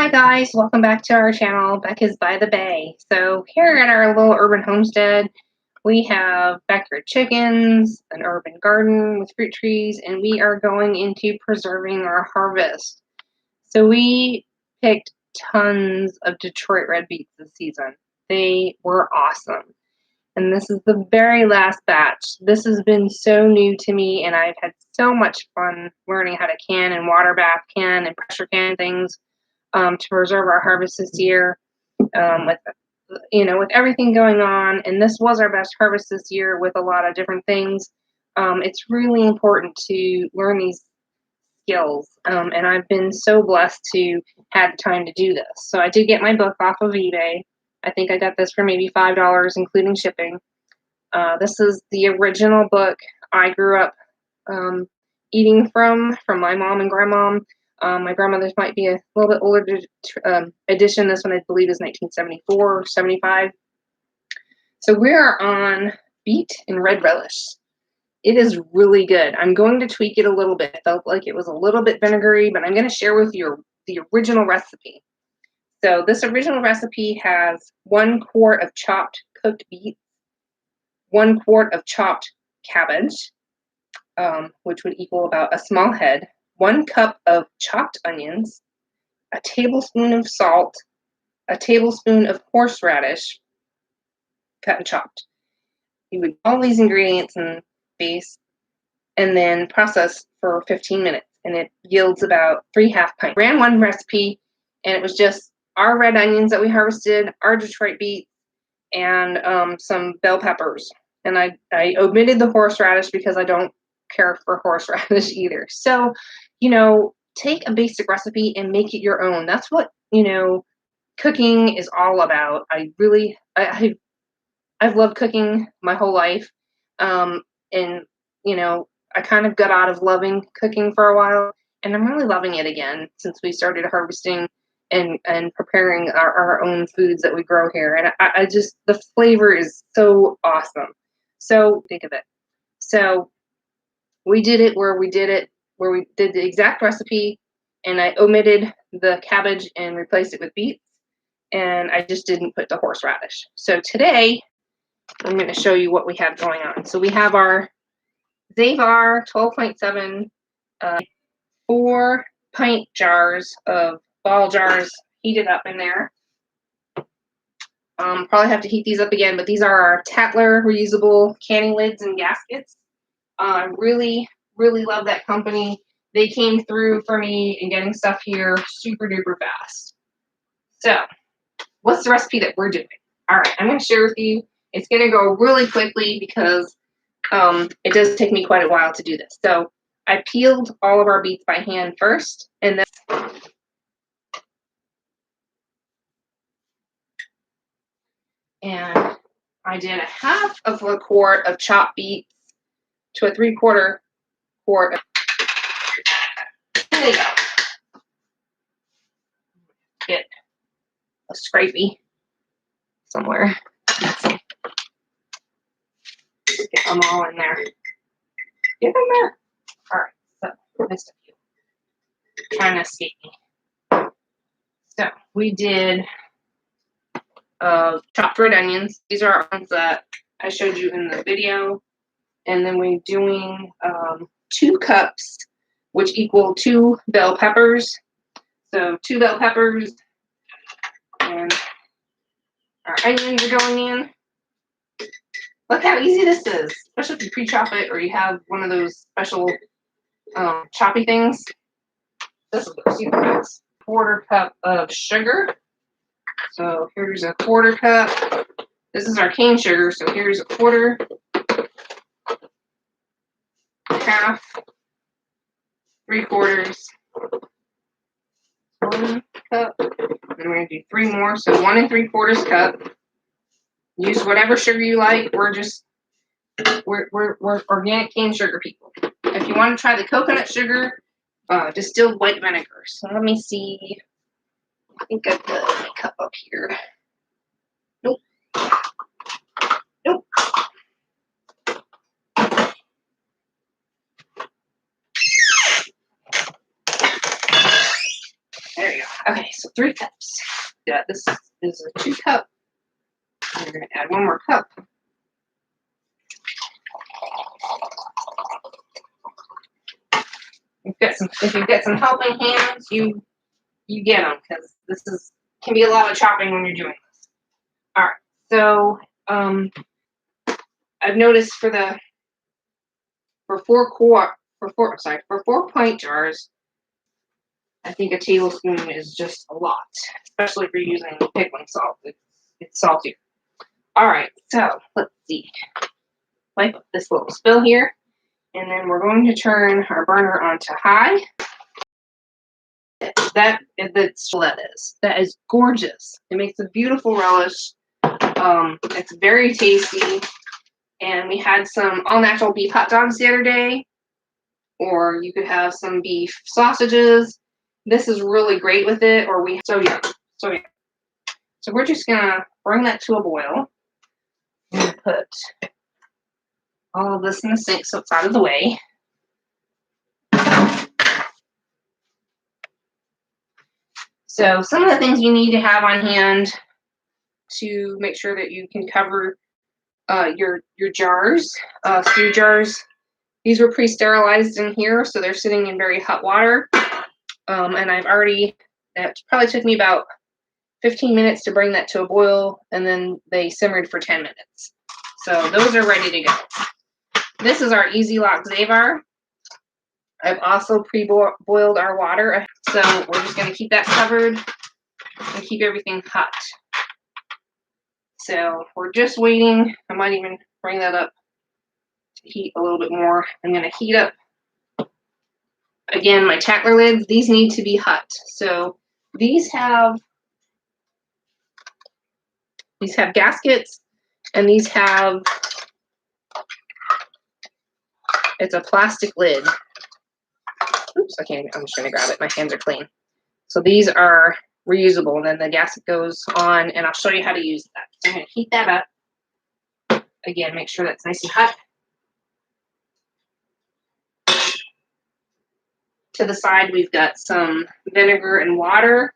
Hi guys, welcome back to our channel, Becca's by the Bay. So here at our little urban homestead, we have backyard chickens, an urban garden with fruit trees, and we are going into preserving our harvest. So we picked tons of Detroit red beets this season. They were awesome. And this is the very last batch. This has been so new to me, and I've had so much fun learning how to can and water bath can and pressure can things. To preserve our harvest this year, with everything going on, and this was our best harvest this year with a lot of different things. It's really important to learn these skills, and I've been so blessed to have the time to do this. So I did get my book off of eBay. I think I got this for maybe $5, including shipping. This is the original book I grew up eating from my mom and grandmom. My grandmother's might be a little bit older edition. This one, I believe, is 1974 or 75. So we're on beet and red relish. It is really good. I'm going to tweak it a little bit. It felt like it was a little bit vinegary, but I'm going to share with you the original recipe. So this original recipe has 1 quart of chopped cooked beets, 1 quart of chopped cabbage, which would equal about a small head, 1 cup of chopped onions, a tablespoon of salt, a tablespoon of horseradish, cut and chopped. You would all these ingredients in base and then process for 15 minutes, and it yields about 3 half pints. Ran one recipe, and it was just our red onions that we harvested, our Detroit beets, and some bell peppers. And I omitted the horseradish because I don't care for horseradish either. So, take a basic recipe and make it your own. That's what, cooking is all about. I've loved cooking my whole life. And, I kind of got out of loving cooking for a while, and I'm really loving it again since we started harvesting and preparing our own foods that we grow here. And I just, the flavor is so awesome. So think of it. So we did it where we did the exact recipe, and I omitted the cabbage and replaced it with beets, and I just didn't put the horseradish. So today, I'm going to show you what we have going on. So we have our Zavar 12.7 4-pint jars of ball jars heated up in there. Probably have to heat these up again, but these are our Tattler reusable canning lids and gaskets. I really, really love that company. They came through for me in getting stuff here super duper fast. So, what's the recipe that we're doing? All right, I'm going to share with you. It's going to go really quickly because it does take me quite a while to do this. So, I peeled all of our beets by hand first, and then I did a half of a quart of chopped beets to a 3/4 quart of, there you go. Get a scrapey somewhere. Get them all in there. Get them there. All right, so I missed a few. Trying to escape me. So we did chopped red onions. These are our ones that I showed you in the video. And then we're doing 2 cups, which equal 2 bell peppers. So 2 bell peppers, and our onions are going in. Look how easy this is, especially if you pre-chop it or you have one of those special choppy things. This will go super fast. 1/4 cup of sugar. So here's a 1/4 cup. This is our cane sugar, so here's a 1/4. Half, 3/4, 1 cup, and we're going to do 3 more, so 1 3/4 cup. Use whatever sugar you like. We're organic cane sugar people. If you want to try the coconut sugar, distilled white vinegar. So let me see. I think I've got my cup up here. Nope. Nope. There you go. Okay, so 3 cups. Yeah, this is a 2 cup. We're going to add 1 more cup. If you've got some helping hands, you get them, because this can be a lot of chopping when you're doing this. All right, so I've noticed for 4 pint jars, I think a tablespoon is just a lot, especially if you're using pickling salt. It's saltier. All right, so let's see. Wipe up this little spill here, and then we're going to turn our burner onto high. That is gorgeous. It makes a beautiful relish. It's very tasty, and we had some all-natural beef hot dogs the other day, or you could have some beef sausages. This is really great with it. So yeah. So we're just gonna bring that to a boil. And put all of this in the sink so it's out of the way. So some of the things you need to have on hand to make sure that you can cover your jars, stew jars. These were pre-sterilized in here, so they're sitting in very hot water. And that probably took me about 15 minutes to bring that to a boil, and then they simmered for 10 minutes. So those are ready to go. This is our Easy Lock Zavar. I've also pre-boiled our water, so we're just going to keep that covered and keep everything hot. So we're just waiting. I might even bring that up to heat a little bit more. I'm going to heat up, again, my Tattler lids. These need to be hot. So these have gaskets, and these have, it's a plastic lid. Oops, I'm just going to grab it. My hands are clean. So these are reusable, and then the gasket goes on, and I'll show you how to use that. So I'm going to heat that up. Again, make sure that's nice and hot. To the side, we've got some vinegar and water.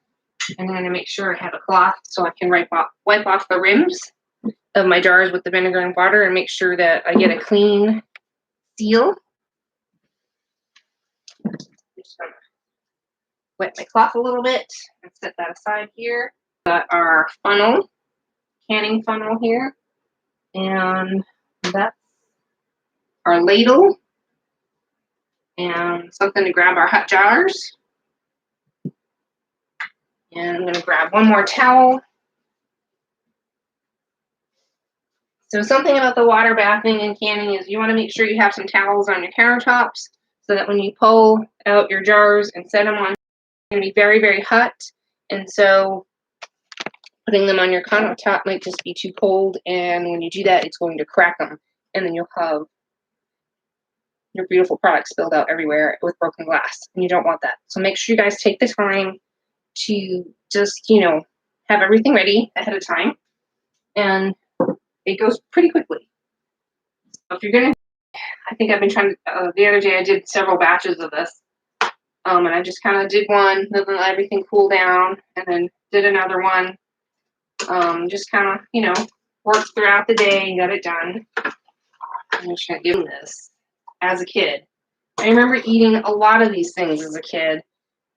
And I'm going to make sure I have a cloth so I can wipe off the rims of my jars with the vinegar and water, and make sure that I get a clean seal. Just going to wet my cloth a little bit and set that aside here. Got our funnel, canning funnel here, and that's our ladle, and something to grab our hot jars. And I'm going to grab 1 more towel. So something about the water bathing and canning is you want to make sure you have some towels on your countertops, so that when you pull out your jars and set them on, it's going to be very, very hot. And so putting them on your countertop might just be too cold, and when you do that, it's going to crack them, and then you'll have your beautiful product spilled out everywhere with broken glass, and you don't want that. So make sure you guys take the time to just, have everything ready ahead of time, and it goes pretty quickly. So if you're gonna, I think I've been trying to, the other day I did several batches of this, and I just kind of did one, then let everything cool down, and then did another one. Just kind of, worked throughout the day and got it done. I'm just gonna do this as a kid. I remember eating a lot of these things as a kid.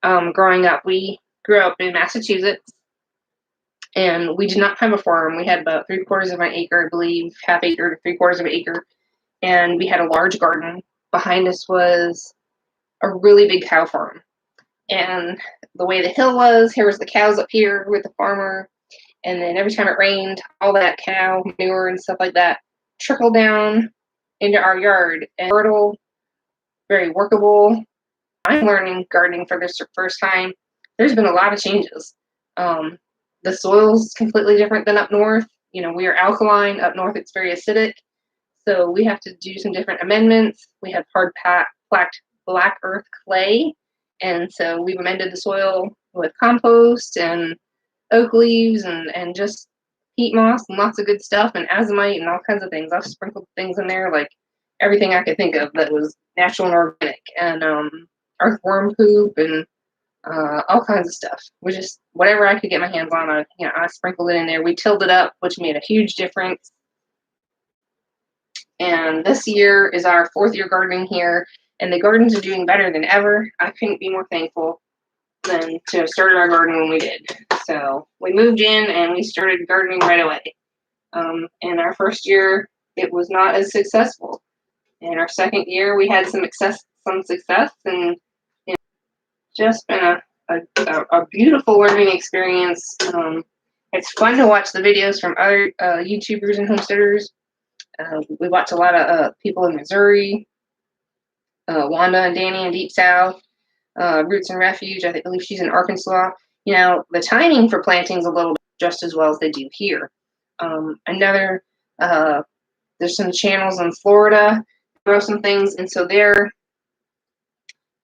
Growing up, we grew up in Massachusetts, and we did not have a farm. We had about 3/4 of an acre, I believe, half acre to 3/4 of an acre, and we had a large garden. Behind us was a really big cow farm, and the way the hill was, here was the cows up here with the farmer, and then every time it rained, all that cow manure and stuff like that trickled down into our yard. And fertile, very workable. I'm learning gardening for the first time. There's been a lot of changes. The soil's completely different than up north. We are alkaline. Up north, it's very acidic. So we have to do some different amendments. We have hard packed black earth clay. And so we've amended the soil with compost and oak leaves and just peat moss and lots of good stuff, and azomite and all kinds of things. I've sprinkled things in there, like everything I could think of that was natural and organic, and earthworm poop and all kinds of stuff. We just, whatever I could get my hands on, I sprinkled it in there. We tilled it up, which made a huge difference. And this year is our 4th year gardening here, and the gardens are doing better than ever. I couldn't be more thankful than to have started our garden when we did. So we moved in and we started gardening right away. And our first year, it was not as successful. In our second year, we had some success, and just been a beautiful learning experience. It's fun to watch the videos from other YouTubers and homesteaders. We watch a lot of people in Missouri, Wanda and Danny in Deep South, Roots and Refuge. I believe she's in Arkansas. You know, the timing for planting is a little bit just as well as they do here. There's some channels in Florida grow some things, and so they're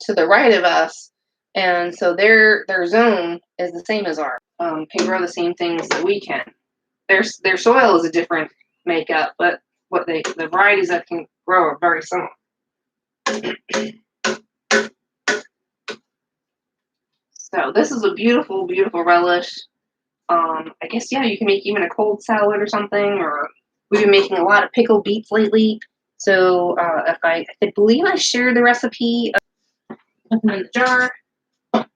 to the right of us, and so their zone is the same as ours. Can grow the same things that we can. Their soil is a different makeup, but the varieties that can grow are very similar. So this is a beautiful, beautiful relish. I guess, yeah, you can make even a cold salad or something, or we've been making a lot of pickled beets lately. So I believe I shared the recipe. Put them in the jar. I've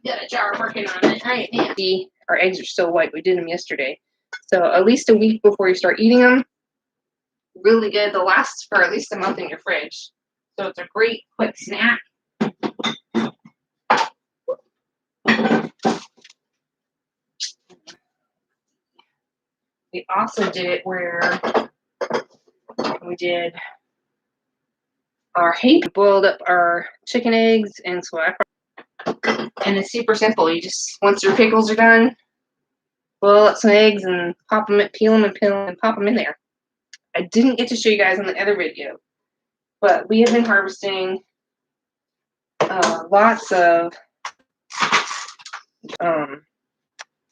got a jar working on it right now. See, our eggs are still white. We did them yesterday. So at least a week before you start eating them. Really good. They'll last for at least a month in your fridge. So it's a great quick snack. We also did it where we did our hake, boiled up our chicken eggs, and so and it's super simple. You just, once your pickles are done, boil up some eggs and peel them and pop them in there. I didn't get to show you guys in the other video, but we have been harvesting lots of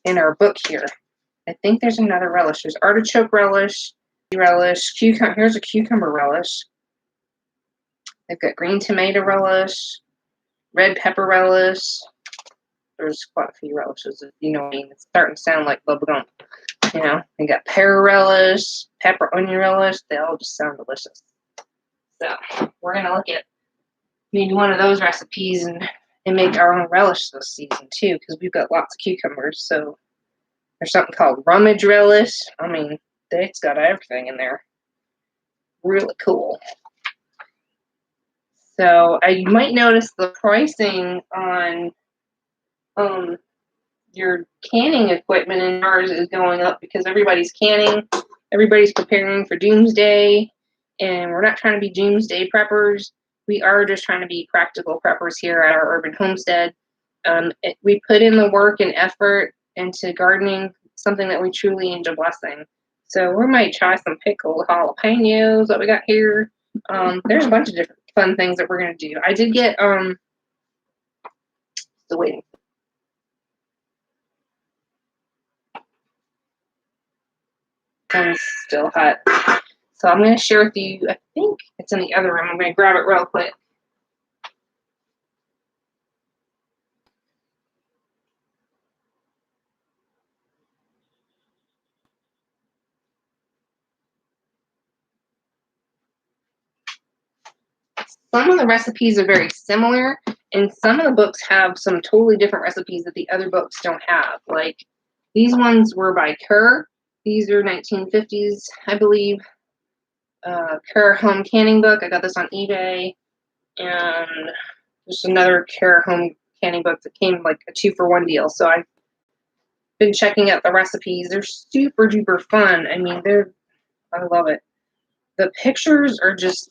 in our book here. I think there's another relish. There's artichoke relish, cucumber. Here's a cucumber relish. They've got green tomato relish, red pepper relish. There's quite a few relishes, you know what I mean. It's starting to sound like bubblegum. You know, they got pear relish, pepper onion relish. They all just sound delicious. So we're gonna look at maybe one of those recipes and make our own relish this season too, because we've got lots of cucumbers. So there's something called rummage relish. I mean, it's got everything in there. Really cool. So you might notice the pricing on your canning equipment in ours is going up because everybody's canning, everybody's preparing for doomsday, and we're not trying to be doomsday preppers. We are just trying to be practical preppers here at our urban homestead. We put in the work and effort into gardening, something that we truly enjoy blessing. So we might try some pickled jalapenos that we got here. There's a bunch of different fun things that we're gonna do. I did get still waiting. And still hot. So I'm going to share with you, I think it's in the other room. I'm going to grab it real quick. Some of the recipes are very similar, and some of the books have some totally different recipes that the other books don't have. Like, these ones were by Kerr. These are 1950s, I believe. Kerr Home Canning book. I got this on eBay. And there's another Kerr Home Canning book that came like a 2-for-1 deal. So I've been checking out the recipes. They're super duper fun. I mean, I love it. The pictures are just,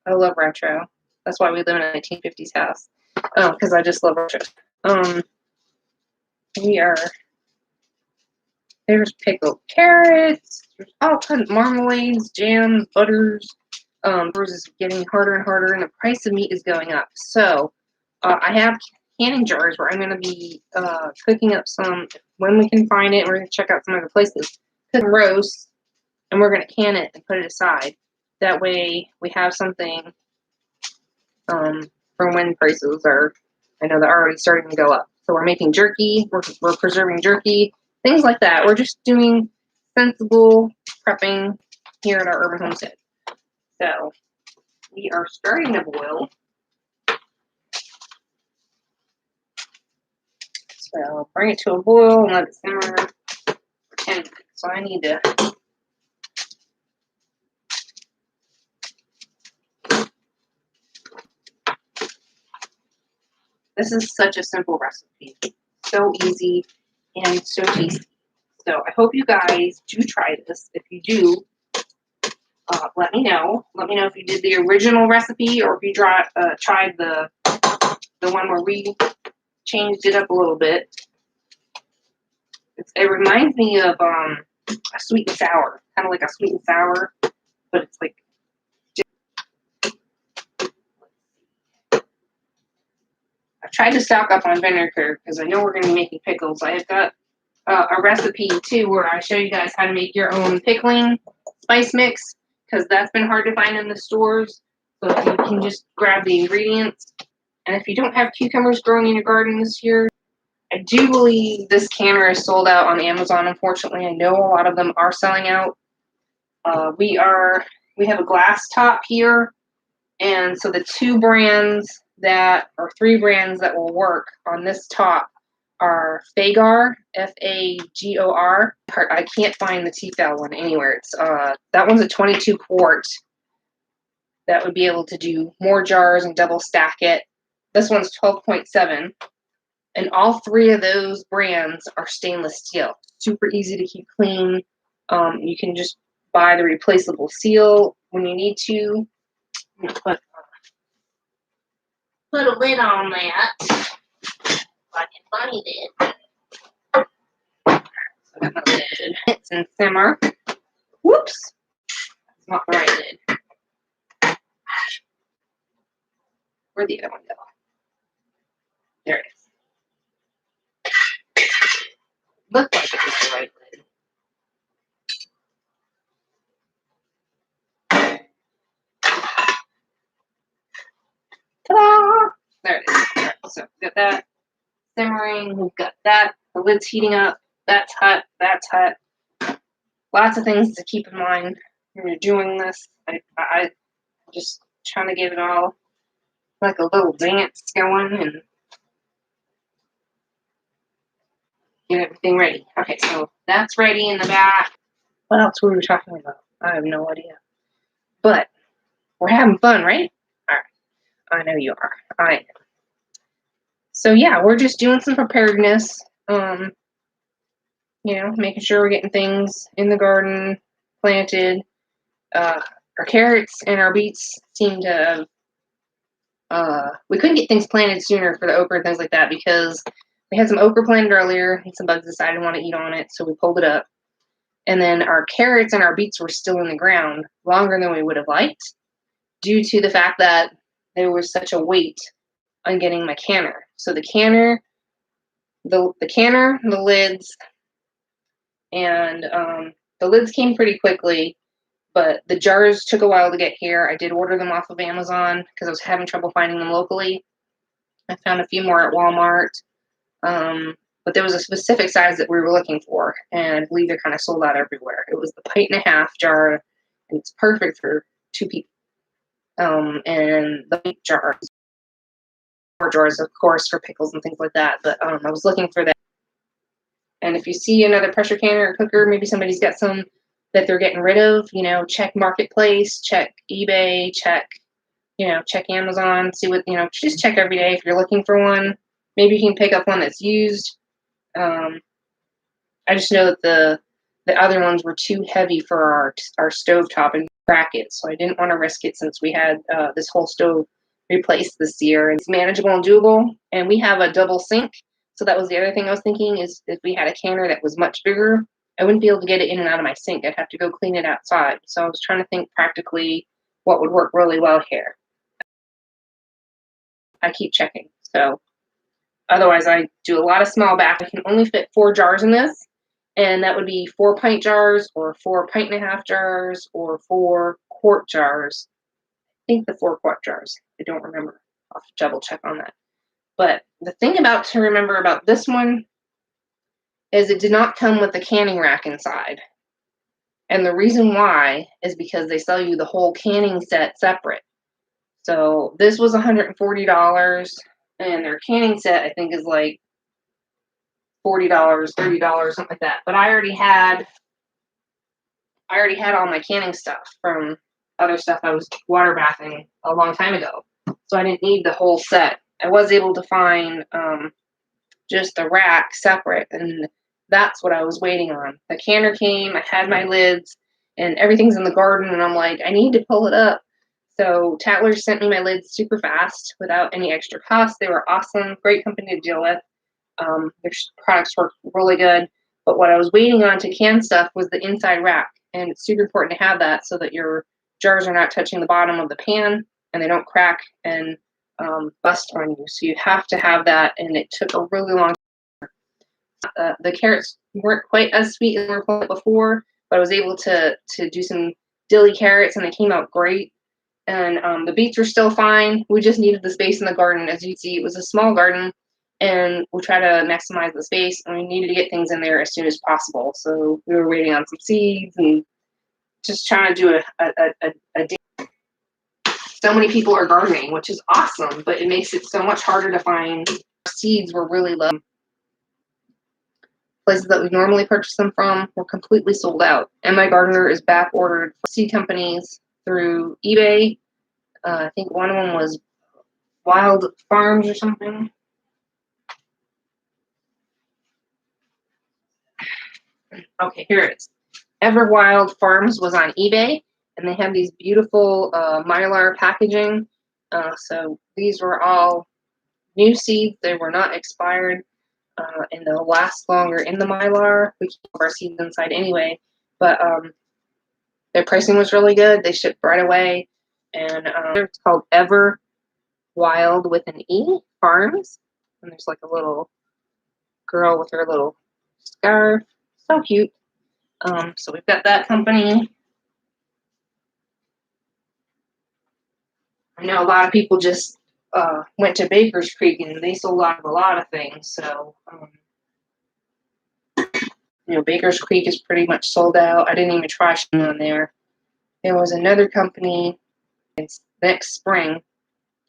I love retro. That's why we live in a 1950s house. Because I just love retro. There's pickled carrots. There's all kinds of marmalades, jams, butters. Yours is getting harder and harder, and the price of meat is going up. So I have canning jars where I'm going to be cooking up some, when we can find it, we're going to check out some other places, cook roast, and we're going to can it and put it aside. That way we have something for when prices are, I know they're already starting to go up. So we're making jerky, we're preserving jerky, things like that. We're just doing sensible prepping here at our urban homestead. So we are starting to boil. So bring it to a boil and let it simmer for 10 minutes. So I need to this is such a simple recipe. So easy and so tasty. So I hope you guys do try this. If you do, let me know. Let me know if you did the original recipe or if you tried the one where we changed it up a little bit. It reminds me of a sweet and sour, kind of like a sweet and sour, but it's like. I've tried to stock up on vinegar because I know we're going to be making pickles. I've got a recipe too where I show you guys how to make your own pickling spice mix because that's been hard to find in the stores. So if you can just grab the ingredients. And if you don't have cucumbers growing in your garden this year, I do believe this canner is sold out on Amazon, unfortunately. I know a lot of them are selling out. We have a glass top here, and so the three brands that will work on this top are Fagor, Fagor. I can't find the Tefal one anywhere. It's that one's a 22 quart. That would be able to do more jars and double stack it. This one's 12.7. And all three of those brands are stainless steel. Super easy to keep clean. You can just buy the replaceable seal when you need to. Put a lid on that. Like Bunny did. So I got my lid. It's in simmer. Whoops. That's not the right lid. Where'd the other one go? There it is. Looked like it was the right lid. Ta-da! There it is. All right, so we got that simmering. We've got that. The lid's heating up. That's hot. That's hot. Lots of things to keep in mind when you're doing this. I just trying to get it all like a little dance going and get everything ready. Okay, so that's ready in the back. What else were we talking about? I have no idea. But we're having fun, right? All right. I know you are. I am. So yeah, we're just doing some preparedness. Making sure we're getting things in the garden planted. Our carrots and our beets seem to we couldn't get things planted sooner for the okra and things like that because we had some okra planted earlier and some bugs decided to want to eat on it, so we pulled it up. And then our carrots and our beets were still in the ground longer than we would have liked due to the fact that there was such a wait on getting my canner. So the canner, the lids, and the lids came pretty quickly, but the jars took a while to get here. I did order them off of Amazon because I was having trouble finding them locally. I found a few more at Walmart, but there was a specific size that we were looking for, and I believe they're kind of sold out everywhere. It was the pint-and-a-half jar, and it's perfect for 2 people. And the big jars, 4 jars, of course, for pickles and things like that. But I was looking for that. And if you see another pressure canner or cooker, maybe somebody's got some that they're getting rid of, check Marketplace, check eBay, check Amazon, see what, just check every day if you're looking for one. Maybe you can pick up one that's used. I just know that the other ones were too heavy for our stovetop and brackets, so I didn't want to risk it since we had this whole stove replaced this year. It's manageable and doable, and we have a double sink. So that was the other thing I was thinking is if we had a canner that was much bigger, I wouldn't be able to get it in and out of my sink. I'd have to go clean it outside. So I was trying to think practically what would work really well here. I keep checking. So otherwise I do a lot of small batch. I can only fit 4 jars in this. And that would be 4 pint jars or 4 1/2 pint jars or 4 quart jars. I think the 4 quart jars. I don't remember. I'll have to double check on that. But the thing about to remember about this one is it did not come with the canning rack inside. And the reason why is because they sell you the whole canning set separate. So this was $140, and their canning set I think is like $40, $30, something like that. But I already had all my canning stuff from other stuff I was water bathing a long time ago. So I didn't need the whole set. I was able to find just the rack separate, and that's what I was waiting on. The canner came, I had my lids, and everything's in the garden, and I'm like, I need to pull it up. So Tattlers sent me my lids super fast without any extra cost. They were awesome, great company to deal with. Their products work really good. But what I was waiting on to can stuff was the inside rack. And it's super important to have that so that your jars are not touching the bottom of the pan and they don't crack and bust on you. So you have to have that. And it took a really long time. The carrots weren't quite as sweet as we were pulling before, but I was able to do some dilly carrots and they came out great. And the beets were still fine. We just needed the space in the garden. As you see, it was a small garden, and we try to maximize the space, and we needed to get things in there as soon as possible. So we were waiting on some seeds and just trying to do a so many people are gardening, which is awesome, but it makes it so much harder to find. Seeds were really low. Places that we normally purchase them from were completely sold out. And my gardener is back ordered seed companies through eBay. I think one of them was Wild Farms or something. Okay, here it is. Everwild Farms was on eBay, and they have these beautiful mylar packaging. So these were all new seeds. They were not expired, and they'll last longer in the mylar. We keep our seeds inside anyway, but their pricing was really good. They shipped right away, and it's called Ever Wild with an E Farms, and there's like a little girl with her little scarf. So cute. So we've got that company. I know a lot of people just went to Baker's Creek and they sold out of a lot of things. So, Baker's Creek is pretty much sold out. I didn't even try shipping on there. There was another let's next spring,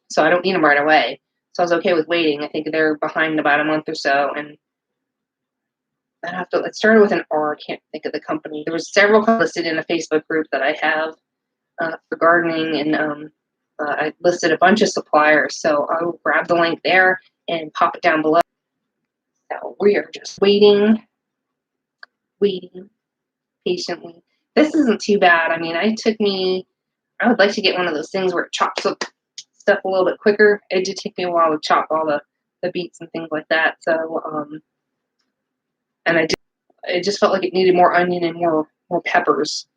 so I don't need them right away. So I was okay with waiting. I think they're behind about a month or so, and it started with an R. I can't think of the company. There was several listed in a Facebook group that I have for gardening, and I listed a bunch of suppliers. So I'll grab the link there and pop it down below. So we are just waiting patiently. This isn't too bad. I mean, I would like to get one of those things where it chops up stuff a little bit quicker. It did take me a while to chop all the beets and things like that. So, and it just felt like it needed more onion and more peppers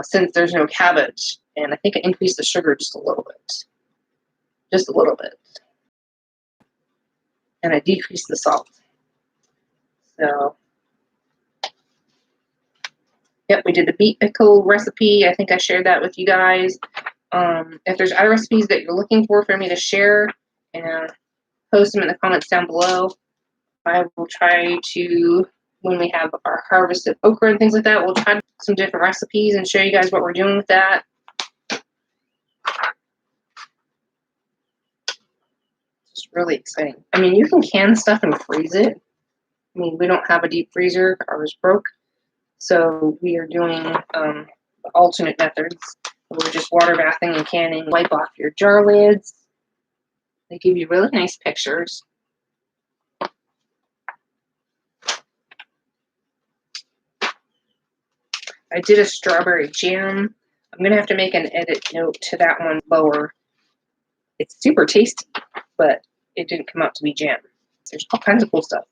since there's no cabbage. And I think I increased the sugar just a little bit. Just a little bit. And I decreased the salt. So, yep, we did the beet pickle recipe. I think I shared that with you guys. If there's other recipes that you're looking for me to share, and post them in the comments down below. I will try to, when we have our harvested okra and things like that, we'll try some different recipes and show you guys what we're doing with that. It's really exciting. I mean, you can can stuff and freeze it. I mean, we don't have a deep freezer. Ours broke. So we are doing alternate methods. We're just water bathing and canning. Wipe off your jar lids. They give you really nice pictures. I did a strawberry jam. I'm going to have to make an edit note to that one lower. It's super tasty, but it didn't come out to be jam. There's all kinds of cool stuff.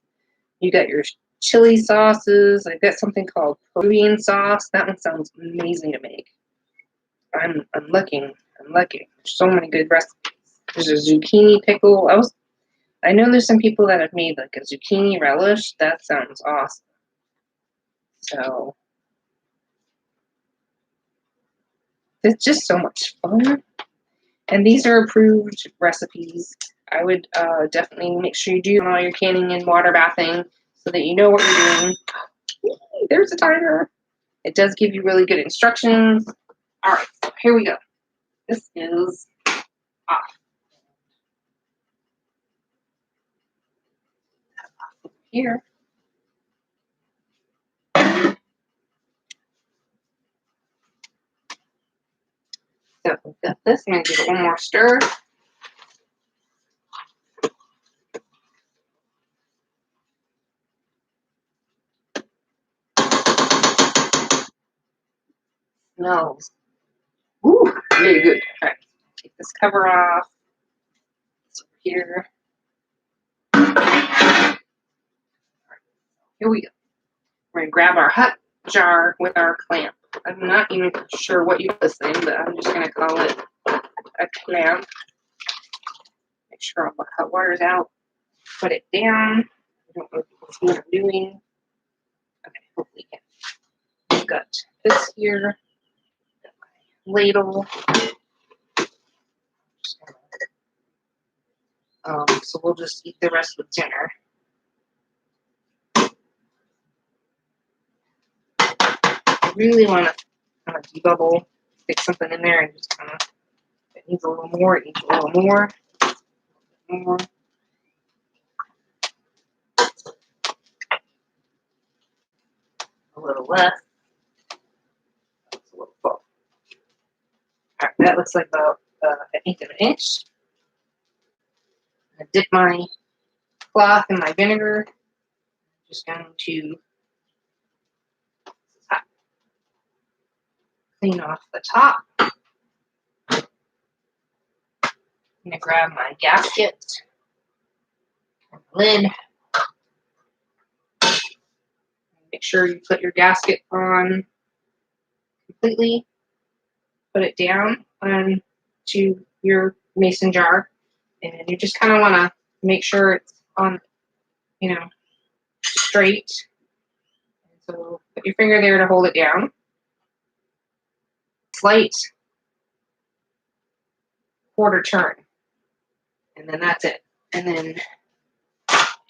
You got your chili sauces. I've got something called Peruvian sauce. That one sounds amazing to make. I'm looking. There's so many good recipes. There's a zucchini pickle. I know there's some people that have made like a zucchini relish. That sounds awesome. So it's just so much fun. And these are approved recipes. I would definitely make sure you do all your canning and water bathing so that you know what you're doing. Yay, there's a timer. It does give you really good instructions. All right, so here we go. This is off. Here. So we've got this. I'm going to give it one more stir. Smells. Ooh, very good. All right, take this cover off. It's over here. Here we go. We're going to grab our hot jar with our clamp. I'm not even sure what you call this thing, but I'm just going to call it a clamp. Make sure all the hot water's out. Put it down. I don't know if you can see what I'm doing. Okay, hopefully you can. I've got this here. Ladle. So we'll just eat the rest with dinner. I really want to kind of debubble, stick something in there, and just kind of, if it needs a little more, it needs a little more. More. A little less. That's a little full. All right, that looks like about an eighth of an inch. I dip my cloth in my vinegar. Just going to clean off the top. I'm going to grab my gasket and lid. Make sure you put your gasket on completely. Put it down onto your mason jar, and you just kind of want to make sure it's on, straight. So put your finger there to hold it down. Slight quarter turn, and then that's it. And then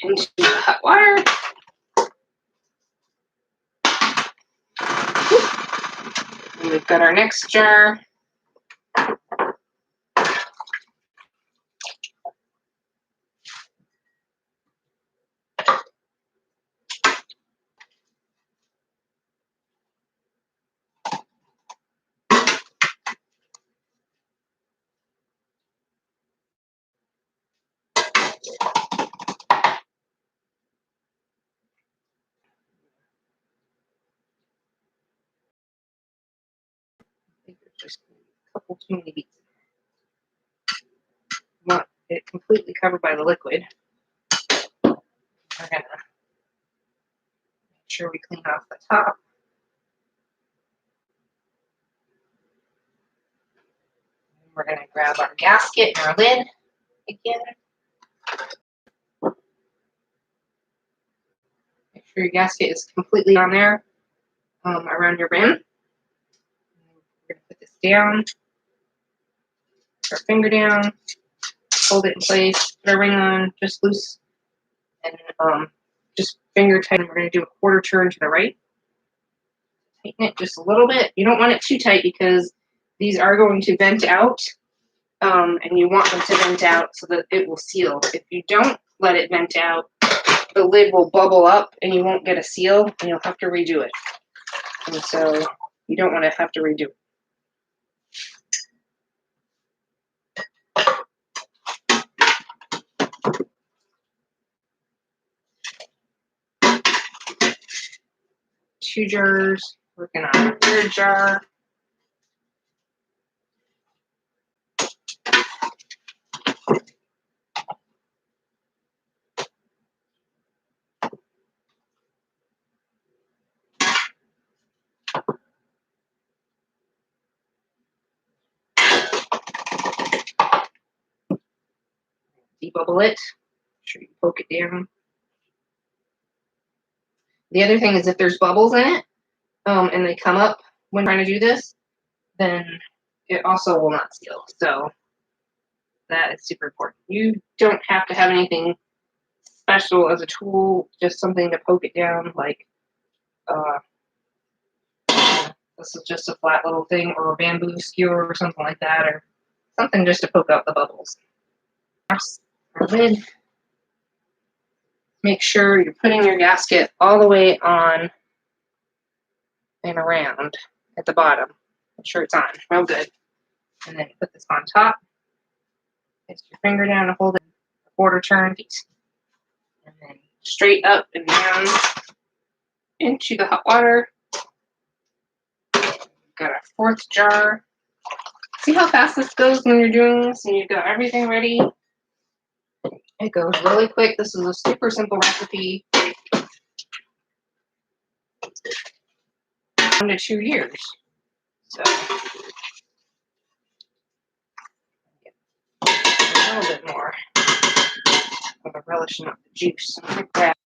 into the hot water. And we've got our next jar. I think there's just a couple too many beets. Want it completely covered by the liquid. We're gonna make sure we clean off the top. We're gonna grab our gasket and our lid again. Make sure your gasket is completely on there, around your rim. We're gonna put this down. Put our finger down. Hold it in place. Put our ring on, just loose, and just finger tight. And we're gonna do a quarter turn to the right. Tighten it just a little bit. You don't want it too tight because these are going to vent out, and you want them to vent out so that it will seal. If you don't let it vent out, the lid will bubble up and you won't get a seal, and you'll have to redo it. And so you don't want to have to redo it. Two jars, working on our third jar. Debubble it. Make sure you poke it down. The other thing is if there's bubbles in it, and they come up when trying to do this, then it also will not seal. So that is super important. You don't have to have anything special as a tool, just something to poke it down, like this is just a flat little thing, or a bamboo skewer or something like that, or something just to poke out the bubbles. Our lid. Make sure you're putting your gasket all the way on and around at the bottom. Make sure it's on. Real good. And then you put this on top. Place your finger down to hold it a quarter turn. And then straight up and down into the hot water. Got our fourth jar. See how fast this goes when you're doing this and you've got everything ready? It goes really quick. This is a super simple recipe. 1 to 2 years. So a little bit more of a relish, not the juice. I'm gonna grab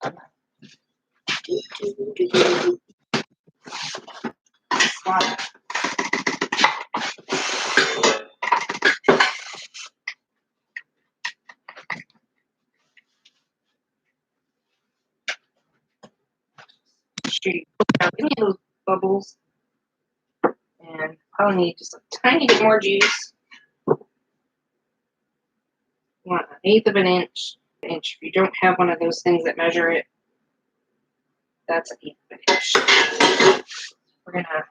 slot. Shoot out any of those bubbles, and probably need just a tiny bit more juice. You want 1/8 of an inch. If you don't have one of those things that measure it, that's 1/8 of an inch. We're gonna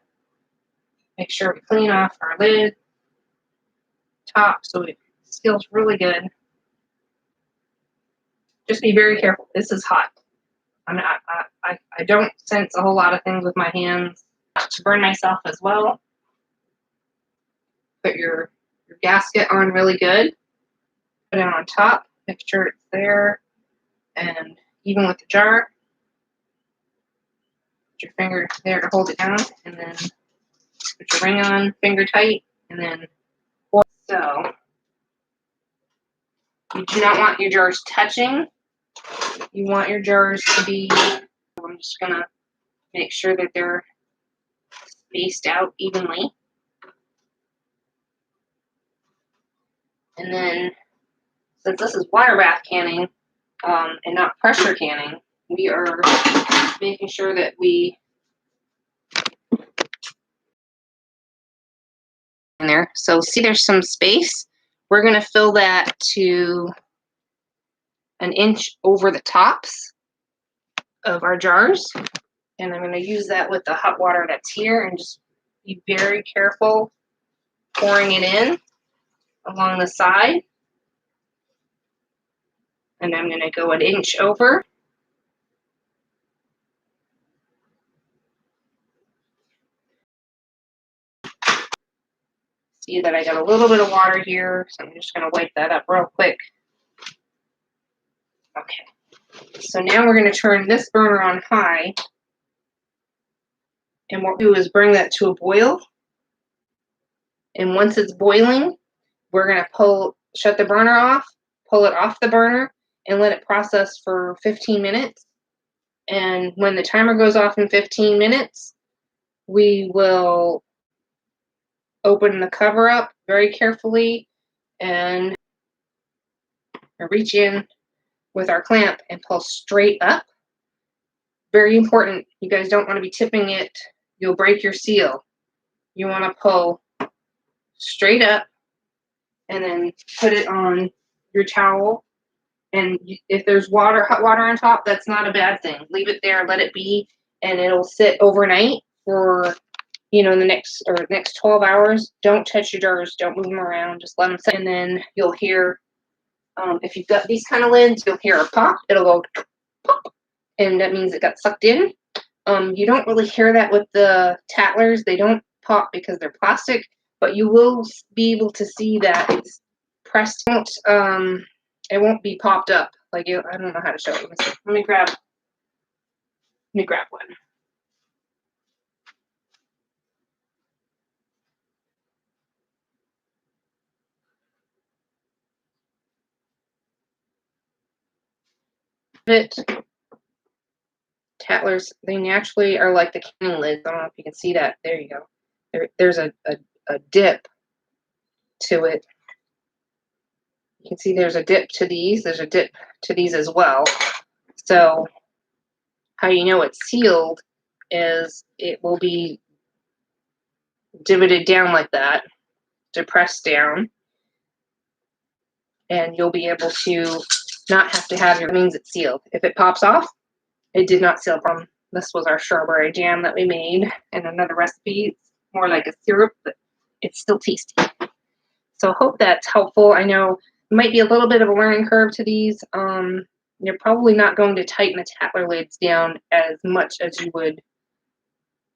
make sure we clean off our lid top so it seals really good. Just be very careful. This is hot. I don't sense a whole lot of things with my hands. Not to burn myself as well. Put your gasket on really good. Put it on top. Make sure it's there. And even with the jar, put your finger there to hold it down. And then put your ring on, finger tight. And then pour. So you do not want your jars touching. You want your jars to be, I'm just going to make sure that they're spaced out evenly. And then, since this is water bath canning and not pressure canning, we are making sure that we in there. So see there's some space. We're going to fill that to 1 inch over the tops of our jars. And I'm going to use that with the hot water that's here and just be very careful pouring it in along the side. And I'm going to go 1 inch over. See that I got a little bit of water here, so I'm just going to wipe that up real quick. Okay, so now we're going to turn this burner on high. And what we'll do is bring that to a boil. And once it's boiling, we're going to shut the burner off, pull it off the burner, and let it process for 15 minutes. And when the timer goes off in 15 minutes, we will open the cover up very carefully and reach in with our clamp and pull straight up. Very important. You guys don't want to be tipping it. You'll break your seal. You want to pull straight up and then put it on your towel. And if there's hot water on top, that's not a bad thing. Leave it there, let it be, and it'll sit overnight for, the next 12 hours. Don't touch your jars. Don't move them around. Just let them sit. And then you'll hear, if you've got these kind of lids, you'll hear a pop. It'll go pop, and that means it got sucked in. You don't really hear that with the Tattlers. They don't pop because they're plastic, but you will be able to see that it's pressed. It won't be popped up. I don't know how to show it. Let me grab one. It Tattlers, they naturally are like the canning lids. I don't know if you can see that. There you go. There's a dip to it. You can see there's a dip to these. There's a dip to these as well. So how you know it's sealed is it will be divoted down like that, depressed down, and you'll be able to not have to have your means it's sealed. If it pops off, it did not seal from. This was our strawberry jam that we made in another recipe. It's more like a syrup, but it's still tasty. So hope that's helpful. I know it might be a little bit of a learning curve to these. You're probably not going to tighten the Tattler lids down as much as you would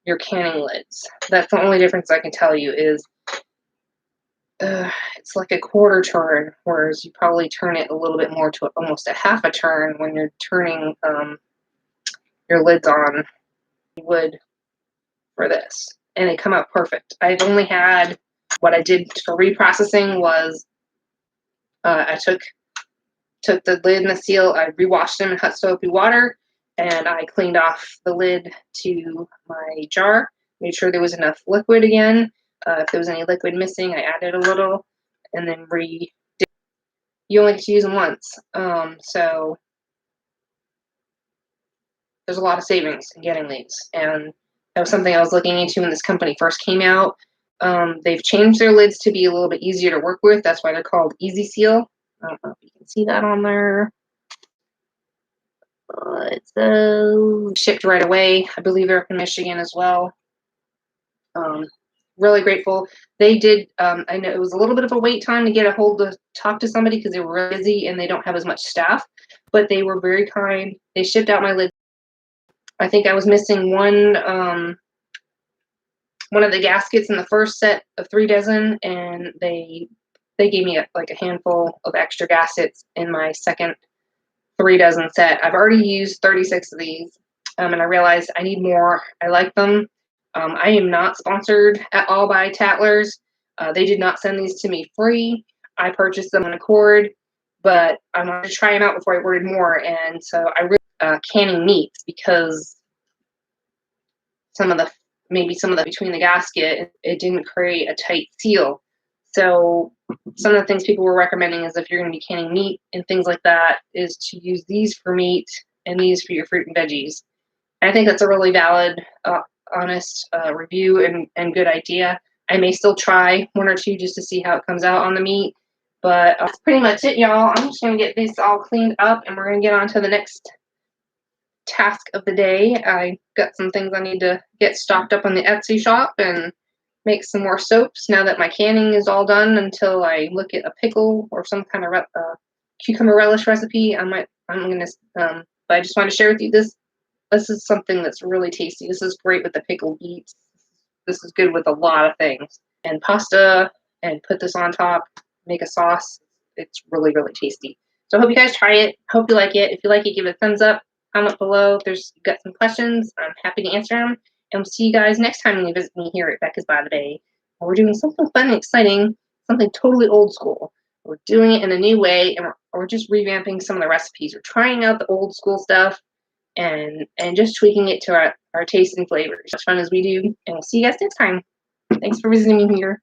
your canning lids. That's the only difference I can tell you is it's like a quarter turn, whereas you probably turn it a little bit more to almost a half a turn when you're turning your lids on you would for this. And they come out perfect. I've only had, what I did for reprocessing was I took the lid and the seal, I rewashed them in hot soapy water, and I cleaned off the lid to my jar, made sure there was enough liquid again. If there was any liquid missing, I added a little, and then you only get to use them once. So there's a lot of savings in getting these. And that was something I was looking into when this company first came out. They've changed their lids to be a little bit easier to work with. That's why they're called Easy Seal. I don't know if you can see that on there. It's shipped right away. I believe they're up in Michigan as well. Really grateful. They did, I know it was a little bit of a wait time to get a hold to talk to somebody because they were really busy and they don't have as much staff, but they were very kind. They shipped out my lids. I think I was missing one of the gaskets in the first set of 3 dozen, and they gave me like a handful of extra gaskets in my second 3 dozen set. I've already used 36 of these, and I realized I need more. I like them. I am not sponsored at all by Tattlers. They did not send these to me free. I purchased them on Accord, but I wanted to try them out before I ordered more. And so I really canning meats because maybe some of the between the gasket, it didn't create a tight seal. So some of the things people were recommending is if you're going to be canning meat and things like that, is to use these for meat and these for your fruit and veggies. And I think that's a really valid, honest review and good idea. I may still try 1 or 2 just to see how it comes out on the meat. But that's pretty much it, y'all. I'm just going to get this all cleaned up, and we're going to get on to the next task of the day. I got some things I need to get stocked up on the Etsy shop and make some more soaps now that my canning is all done until I look at a pickle or some kind of cucumber relish recipe. But I just want to share with you this is something that's really tasty. This is great with the pickled beets. This is good with a lot of things. And pasta, and put this on top, make a sauce. It's really, really tasty. So I hope you guys try it. Hope you like it. If you like it, give it a thumbs up. Comment below if you've got some questions. I'm happy to answer them. And we'll see you guys next time when you visit me here at Becca's by the Bay. We're doing something fun and exciting, something totally old school. We're doing it in a new way, and we're just revamping some of the recipes. We're trying out the old school stuff and just tweaking it to our taste and flavors. As fun as we do. And we'll see you guys next time. Thanks for visiting me here.